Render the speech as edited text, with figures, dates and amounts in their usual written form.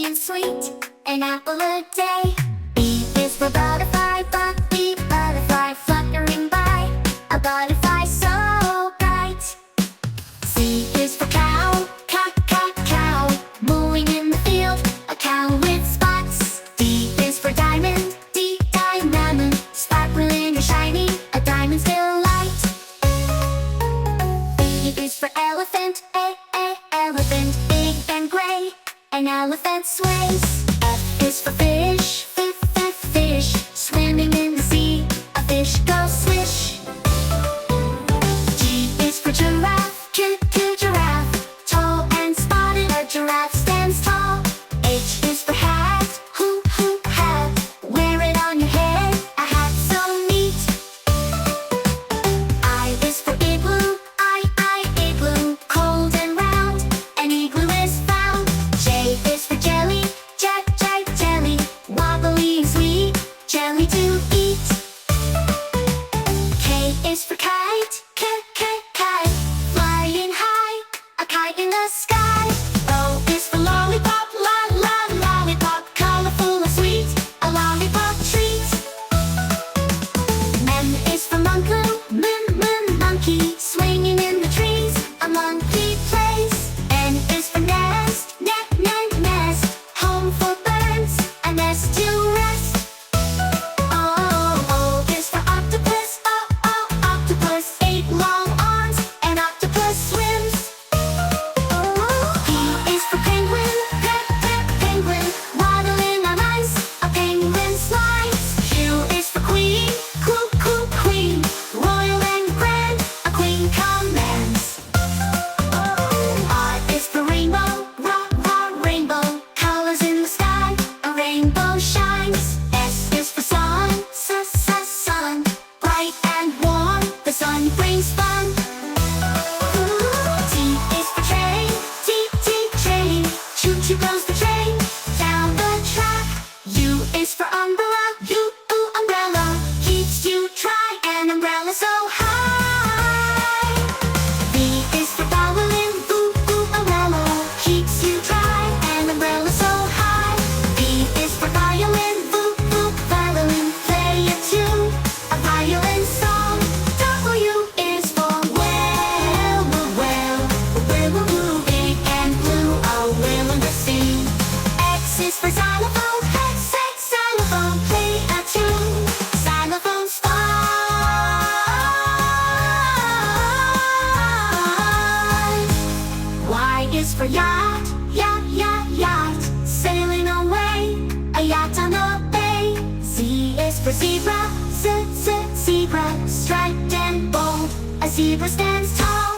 and sweet, an apple a day. B is for butterfly, butterfly fluttering by, a butterfly so bright. C is for cow, cow, mooing in the field, a cow with spots. D is for diamond, diamond, sparkling and shiny, a diamond's delight. E is for elephant, elephant, big and gray, an elephant sways. F is for fish, fish, swimming in the sea, a fish goes swish. G is for giraffe, giraffe, tall and spotted, a giraffe stands tall. H is for hat, hat, wear it on your head, a hat so neat. I is for igloo, igloo, cold and round, an igloo is found. J is for jelly, jelly, wobbly and sweet, jelly to eat. K is for kite, kite, flying high, a kite in the sky. O is for lollipop, lollipop, colorful and sweet, a lollipop treat. M is for monkey, swinging in the trees, a monkey plays. N is for nest, nest, home for birds, a nest to rest. O is for octopus, octopus, 8 long arms, an octopus swims. P is for penguin, penguin, waddling on ice, a penguin slides. Q is for queen, queen, royal and grand, a queen commands. R is for rainbow, rainbow, colors in the sky, a rainbow shines. S is for sun, sun, bright and warm, the sun brings fun. T is for train, train, choo-choo goes the train down the track. U is for umbrella, umbrella, keeps you dry, an umbrella so high. V is for violin, umbrella, keeps you dry, an umbrella so high. V is for violin, violin, play a tune, a violin song. W is for whale, big and blue, a whale in the sea. X is for xylophone, xylophone, play a tune, xylophone song. Y is for yacht, yacht, sailing away, a yacht on the bay. Z is for zebra, zebra, striped and bold, a zebra stands tall.